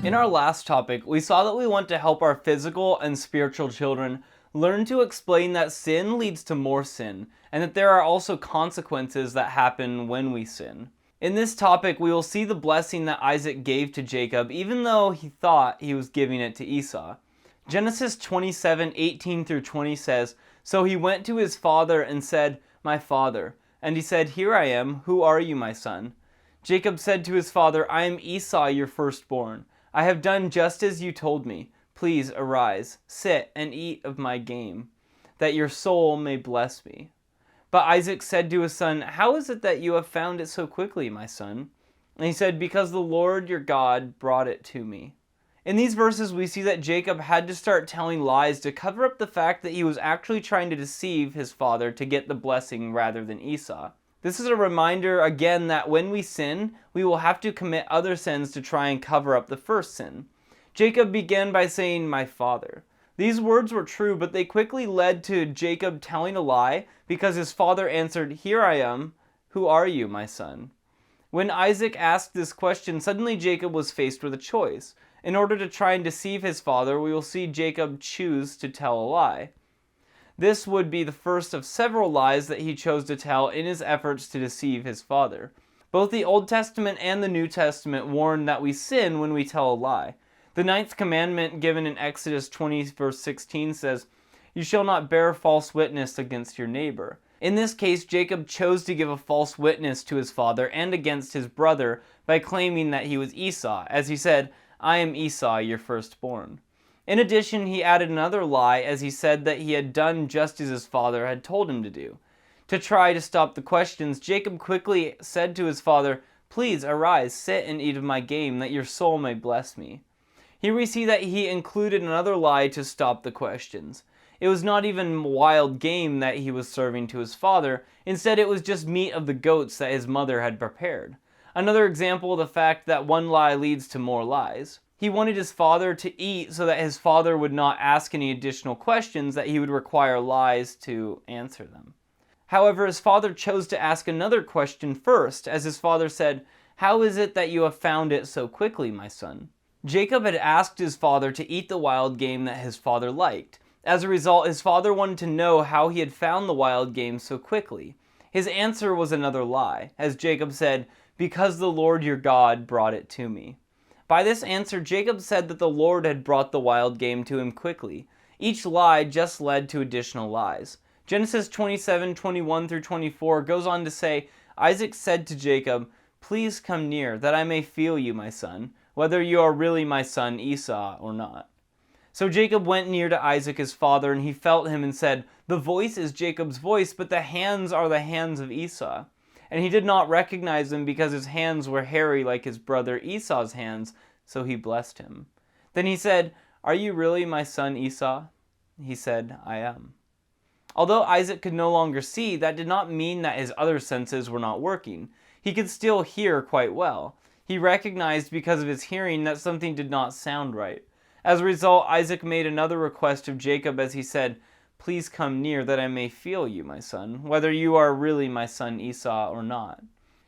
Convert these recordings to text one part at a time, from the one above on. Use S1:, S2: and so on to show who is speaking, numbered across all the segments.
S1: In our last topic, we saw that we want to help our physical and spiritual children learn to explain that sin leads to more sin, and that there are also consequences that happen when we sin. In this topic, we will see the blessing that Isaac gave to Jacob, even though he thought he was giving it to Esau. Genesis 27:18 through 20 says, "So he went to his father and said, 'My father.' And he said, 'Here I am. Who are you, my son?' Jacob said to his father, 'I am Esau, your firstborn. I have done just as you told me. Please arise, sit, and eat of my game, that your soul may bless me.' But Isaac said to his son, 'How is it that you have found it so quickly, my son?' And he said, 'Because the Lord your God brought it to me.'" In these verses, we see that Jacob had to start telling lies to cover up the fact that he was actually trying to deceive his father to get the blessing rather than Esau. This is a reminder again that when we sin, we will have to commit other sins to try and cover up the first sin. Jacob began by saying, "My father." These words were true, but they quickly led to Jacob telling a lie because his father answered, "Here I am. Who are you, my son?" When Isaac asked this question, suddenly Jacob was faced with a choice. In order to try and deceive his father, we will see Jacob choose to tell a lie. This would be the first of several lies that he chose to tell in his efforts to deceive his father. Both the Old Testament and the New Testament warn that we sin when we tell a lie. The ninth commandment given in Exodus 20 verse 16 says, "You shall not bear false witness against your neighbor." In this case, Jacob chose to give a false witness to his father and against his brother by claiming that he was Esau, as he said, "I am Esau, your firstborn." In addition, he added another lie as he said that he had done just as his father had told him to do. To try to stop the questions, Jacob quickly said to his father, "Please arise, sit and eat of my game, that your soul may bless me." Here we see that he included another lie to stop the questions. It was not even wild game that he was serving to his father, instead it was just meat of the goats that his mother had prepared. Another example of the fact that one lie leads to more lies. He wanted his father to eat so that his father would not ask any additional questions that he would require lies to answer them. However, his father chose to ask another question first, as his father said, "How is it that you have found it so quickly, my son?" Jacob had asked his father to eat the wild game that his father liked. As a result, his father wanted to know how he had found the wild game so quickly. His answer was another lie, as Jacob said, "Because the Lord your God brought it to me." By this answer, Jacob said that the Lord had brought the wild game to him quickly. Each lie just led to additional lies. Genesis 27:21 through 24 goes on to say, "Isaac said to Jacob, 'Please come near, that I may feel you, my son, whether you are really my son Esau or not.' So Jacob went near to Isaac his father, and he felt him and said, 'The voice is Jacob's voice, but the hands are the hands of Esau.' And he did not recognize him because his hands were hairy like his brother Esau's hands, so he blessed him. Then he said, 'Are you really my son Esau?' He said, 'I am.'" Although Isaac could no longer see, that did not mean that his other senses were not working. He could still hear quite well. He recognized because of his hearing that something did not sound right. As a result, Isaac made another request of Jacob as he said, "Please come near that I may feel you, my son, whether you are really my son Esau or not."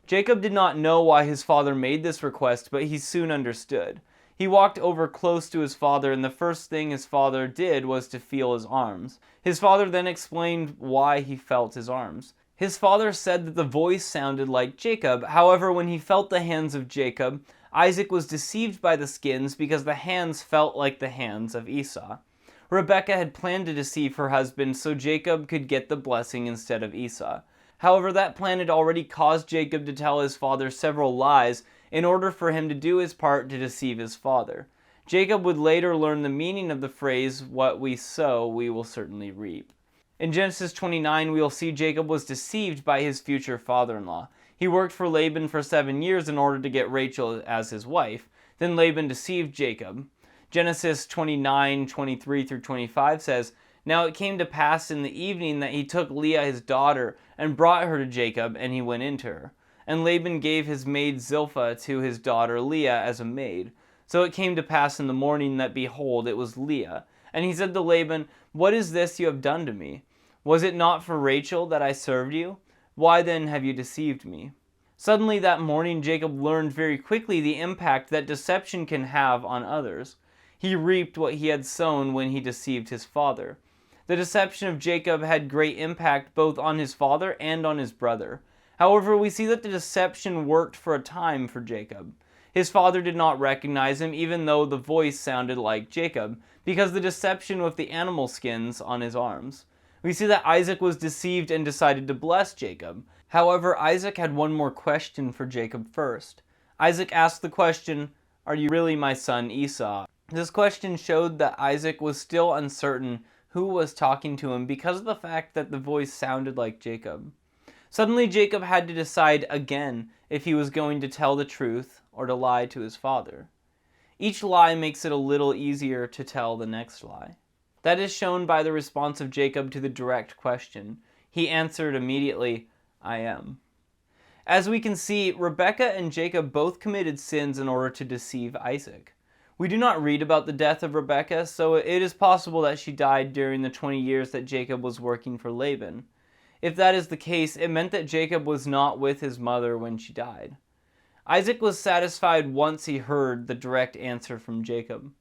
S1: Jacob did not know why his father made this request, but he soon understood. He walked over close to his father, and the first thing his father did was to feel his arms. His father then explained why he felt his arms. His father said that the voice sounded like Jacob. However, when he felt the hands of Jacob, Isaac was deceived by the skins because the hands felt like the hands of Esau. Rebekah had planned to deceive her husband so Jacob could get the blessing instead of Esau. However, that plan had already caused Jacob to tell his father several lies in order for him to do his part to deceive his father. Jacob would later learn the meaning of the phrase, "What we sow, we will certainly reap." In Genesis 29, we will see Jacob was deceived by his future father-in-law. He worked for Laban for 7 years in order to get Rachel as his wife. Then Laban deceived Jacob. Genesis 29:23 through 25 says, "Now it came to pass in the evening that he took Leah his daughter and brought her to Jacob, and he went into her. And Laban gave his maid Zilpah to his daughter Leah as a maid. So it came to pass in the morning that, behold, it was Leah. And he said to Laban, 'What is this you have done to me? Was it not for Rachel that I served you? Why then have you deceived me?' Suddenly that morning, Jacob learned very quickly the impact that deception can have on others. He reaped what he had sown when he deceived his father. The deception of Jacob had great impact both on his father and on his brother. However, we see that the deception worked for a time for Jacob. His father did not recognize him even though the voice sounded like Jacob, because the deception with the animal skins on his arms. We see that Isaac was deceived and decided to bless Jacob. However, Isaac had one more question for Jacob first. Isaac asked the question, "Are you really my son Esau?" This question showed that Isaac was still uncertain who was talking to him because of the fact that the voice sounded like Jacob. Suddenly Jacob had to decide again if he was going to tell the truth or to lie to his father. Each lie makes it a little easier to tell the next lie. That is shown by the response of Jacob to the direct question. He answered immediately, "I am." As we can see, Rebekah and Jacob both committed sins in order to deceive Isaac. We do not read about the death of Rebekah, so it is possible that she died during the 20 years that Jacob was working for Laban. If that is the case, it meant that Jacob was not with his mother when she died. Isaac was satisfied once he heard the direct answer from Jacob.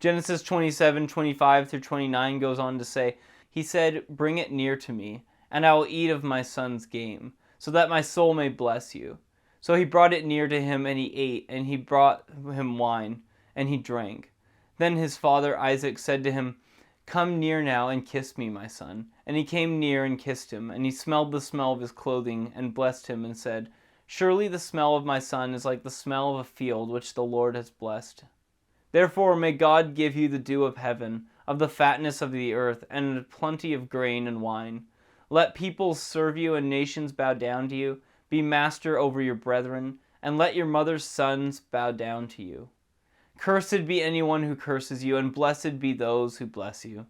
S1: Genesis 27:25-29 goes on to say, "He said, 'Bring it near to me, and I will eat of my son's game, so that my soul may bless you.' So he brought it near to him, and he ate, and he brought him wine, and he drank. Then his father Isaac said to him, 'Come near now and kiss me, my son.' And he came near and kissed him, and he smelled the smell of his clothing, and blessed him, and said, 'Surely the smell of my son is like the smell of a field which the Lord has blessed. Therefore may God give you the dew of heaven, of the fatness of the earth, and plenty of grain and wine. Let peoples serve you, and nations bow down to you. Be master over your brethren, and let your mother's sons bow down to you. Cursed be anyone who curses you, and blessed be those who bless you.'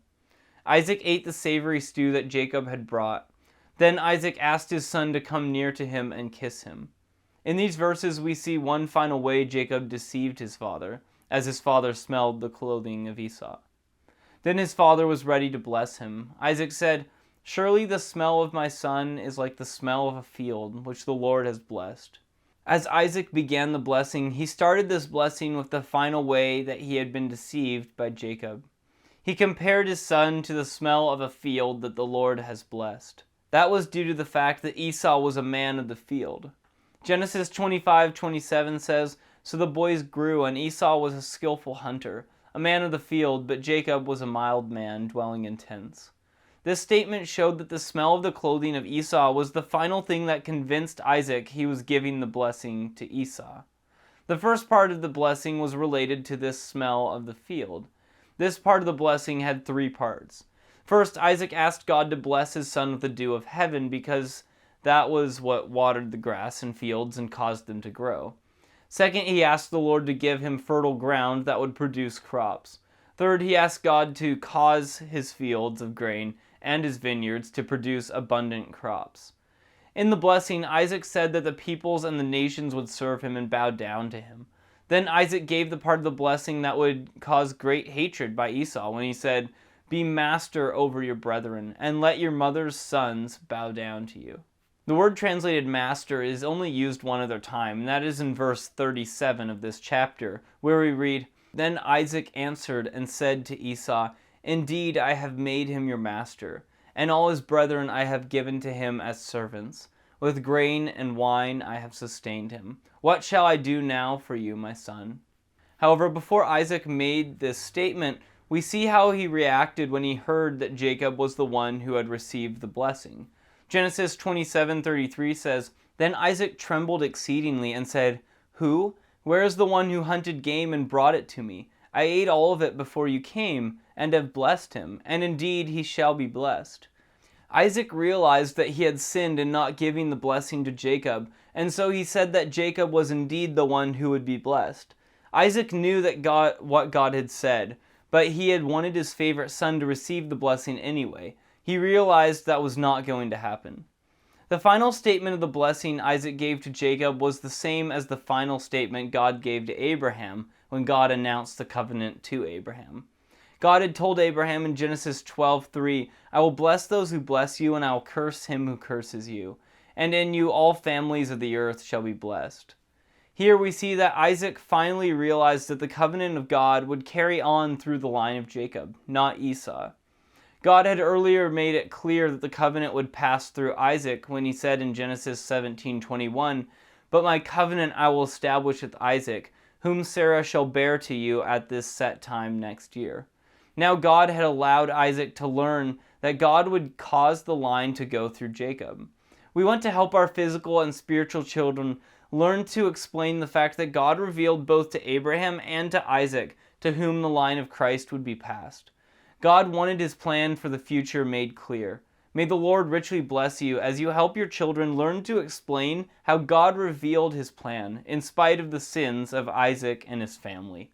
S1: Isaac ate the savory stew that Jacob had brought. Then Isaac asked his son to come near to him and kiss him." In these verses we see one final way Jacob deceived his father, as his father smelled the clothing of Esau. Then his father was ready to bless him. Isaac said, "Surely the smell of my son is like the smell of a field which the Lord has blessed." As Isaac began the blessing, he started this blessing with the final way that he had been deceived by Jacob. He compared his son to the smell of a field that the Lord has blessed. That was due to the fact that Esau was a man of the field. Genesis 25:27 says, "So the boys grew, and Esau was a skillful hunter, a man of the field, but Jacob was a mild man, dwelling in tents." This statement showed that the smell of the clothing of Esau was the final thing that convinced Isaac he was giving the blessing to Esau. The first part of the blessing was related to this smell of the field. This part of the blessing had three parts. First, Isaac asked God to bless his son with the dew of heaven because that was what watered the grass and fields and caused them to grow. Second, he asked the Lord to give him fertile ground that would produce crops. Third, he asked God to cause his fields of grain and his vineyards to produce abundant crops. In the blessing, Isaac said that the peoples and the nations would serve him and bow down to him. Then Isaac gave the part of the blessing that would cause great hatred by Esau when he said, "Be master over your brethren, and let your mother's sons bow down to you." The word translated master is only used one other time, and that is in verse 37 of this chapter, where we read, "Then Isaac answered and said to Esau, 'Indeed, I have made him your master, and all his brethren I have given to him as servants. With grain and wine I have sustained him. What shall I do now for you, my son?'" However, before Isaac made this statement, we see how he reacted when he heard that Jacob was the one who had received the blessing. Genesis 27:33 says, "Then Isaac trembled exceedingly and said, 'Who? Where is the one who hunted game and brought it to me? I ate all of it before you came, and have blessed him, and indeed he shall be blessed.'" Isaac realized that he had sinned in not giving the blessing to Jacob, and so he said that Jacob was indeed the one who would be blessed. Isaac knew that what God had said, but he had wanted his favorite son to receive the blessing anyway. He realized that was not going to happen. The final statement of the blessing Isaac gave to Jacob was the same as the final statement God gave to Abraham when God announced the covenant to Abraham. God had told Abraham in Genesis 12:3, "I will bless those who bless you, and I will curse him who curses you. and in you all families of the earth shall be blessed. Here we see that Isaac finally realized that the covenant of God would carry on through the line of Jacob, not Esau. God had earlier made it clear that the covenant would pass through Isaac when he said in Genesis 17:21, "But my covenant I will establish with Isaac, whom Sarah shall bear to you at this set time next year." Now God had allowed Isaac to learn that God would cause the line to go through Jacob. We want to help our physical and spiritual children learn to explain the fact that God revealed both to Abraham and to Isaac to whom the line of Christ would be passed. God wanted his plan for the future made clear. May the Lord richly bless you as you help your children learn to explain how God revealed his plan in spite of the sins of Isaac and his family.